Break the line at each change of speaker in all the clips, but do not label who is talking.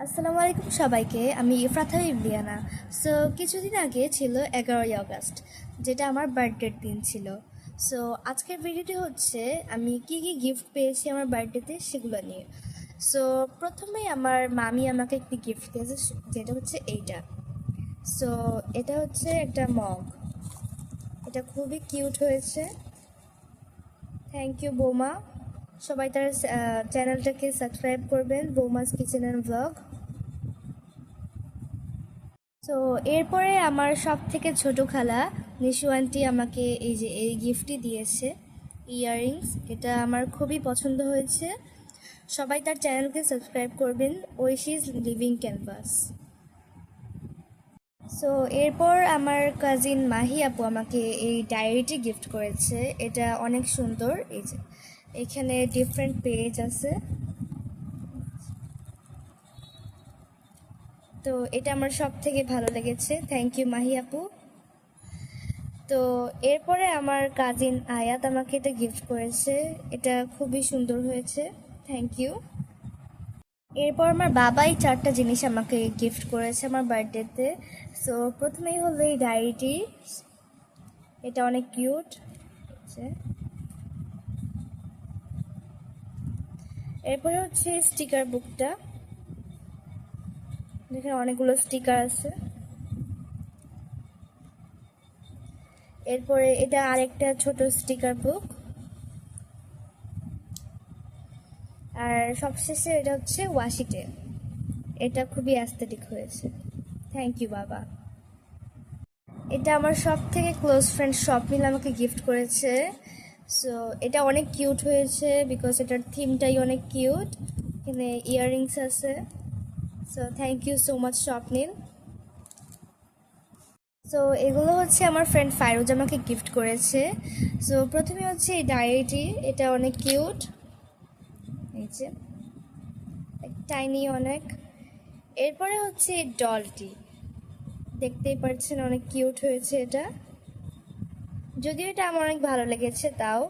আসসালামু আলাইকুম সবাইকে। আমি ইফরাথা ইমরিয়ানা। সো কিছুদিন আগে ছিল 11ই আগস্ট, যেটা আমার বার্থডের দিন ছিল। সো আজকের ভিডিওটি হচ্ছে আমি কি কি গিফট পেয়েছি আমার বার্থডেতে সেগুলো নিয়ে। সো প্রথমেই আমার মামি আমাকে একটি গিফট দিয়েছে, যেটা হচ্ছে এইটা। সো এটা হচ্ছে একটা মগ। এটা খুবই কিউট হয়েছে। থ্যাংক ইউ বৌমা। সবাই তার চ্যানেলটাকে সাবস্ক্রাইব করবেন, বৌমাস কিচেন অ্যান্ড ব্লগ। তো এরপরে আমার সব থেকে ছোট খালা নিশু আন্টি আমাকে এই গিফটটি দিয়েছে, ইয়াররিংস। এটা আমার খুবই পছন্দ হয়েছে। সবাই তার চ্যানেলকে সাবস্ক্রাইব করবেন, ঐশিস লিভিং ক্যানভাস। সো এরপর আমার কাজিন মাহি আপু আমাকে এই ডায়েরিটি গিফট করেছে। এটা অনেক সুন্দর। এই যে এখানে ডিফারেন্ট পেজ আছে। তো এটা আমার সব থেকে ভালো লেগেছে। থ্যাংক ইউ মাহি আপু। তো এরপরে আমার কাজিন আয়াত আমাকে এটা গিফট করেছে। এটা খুবই সুন্দর হয়েছে। Thank you. এরপর আমার বাবাই 4টা জিনিস আমাকে গিফট করেছে আমার বার্থডেতে। সো প্রথমেই হলো এই ডায়েরিটি। এটা অনেক কিউট। এরপরে হচ্ছে স্টিকার বুকটা, যেখানে অনেকগুলো স্টিকার আছে। এরপরে এটা আরেকটা ছোট স্টিকার বুক। আর সবশেষে এটা হচ্ছে ওয়াশি টেপ। এটা খুবই অ্যাস্থেটিক হয়েছে। থ্যাংক ইউ বাবা। এটা আমার সব থেকে ক্লোজ ফ্রেন্ড স্বপ্নিল আমাকে গিফট করেছে। সো এটা অনেক কিউট হয়েছে, বিকজ এটার থিমটাই অনেক কিউট। এখানে ইয়াররিংস আছে। So thank you so much Swapnil. So এগুলো হচ্ছে আমার ফ্রেন্ড ফাইরুজ আমাকে গিফট করেছে। সো প্রথমে হচ্ছে এই ডায়েরিটি। এটা অনেক কিউট। এই যে টাইনি অনেক। এরপরে হচ্ছে এই ডলটি, দেখতেই পাচ্ছেন অনেক কিউট হয়েছে এটা, যদিও এটা আমার অনেক ভালো লেগেছে তাও।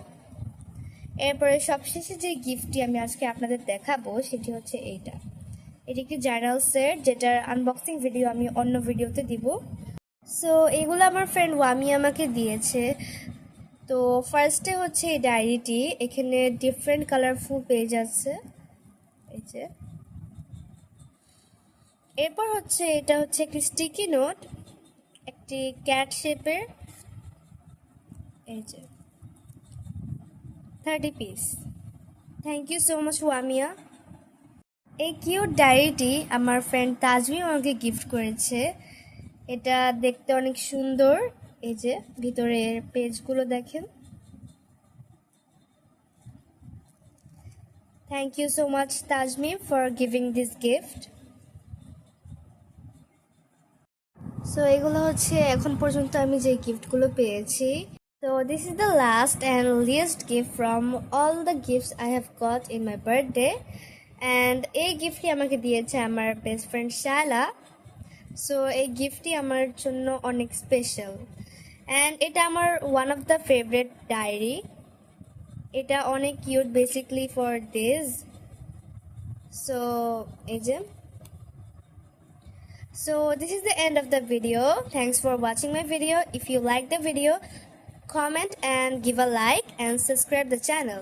এরপরে সবশেষে যে গিফটটি আমি আজকে আপনাদের দেখাবো সেটি হচ্ছে এইটা। এটি একটি জার্নাল সেট, যেটার আনবক্সিং ভিডিও আমি অন্য ভিডিওতে দিব। সো এগুলো আমার ফ্রেন্ড ওয়ামি আমাকে দিয়েছে। তো ফার্স্টে হচ্ছে এই ডায়েরিটি। এখানে ডিফারেন্ট কালারফুল পেজ আছে। এই যে এরপর হচ্ছে এটা হচ্ছে একটি স্টিকি নোট, একটি ক্যাট শেপের। এই যে 30 piece. Thank you so much Wamia. এই কিউট ডায়েরিটি আমার ফ্রেন্ড তাজমি আমাকে গিফট করেছে। এটা দেখতে অনেক সুন্দর। এই যে ভিতরের পেজগুলো দেখেন। Thank you so much Tajmi for giving this gift. So এগুলো হচ্ছে এখন পর্যন্ত আমি যে গিফটগুলো পেয়েছি। So this is the last and least gift from all the gifts I have got in my birthday. And এই গিফটটি আমাকে দিয়েছে আমার বেস্ট ফ্রেন্ড শায়লা। সো এই গিফটটি আমার জন্য অনেক স্পেশাল। অ্যান্ড এটা আমার one of the favourite diary. এটা অনেক cute basically for this. So এই যে So this is the end of the video. Thanks for watching my video. If you like the video, comment and give a like and subscribe the channel.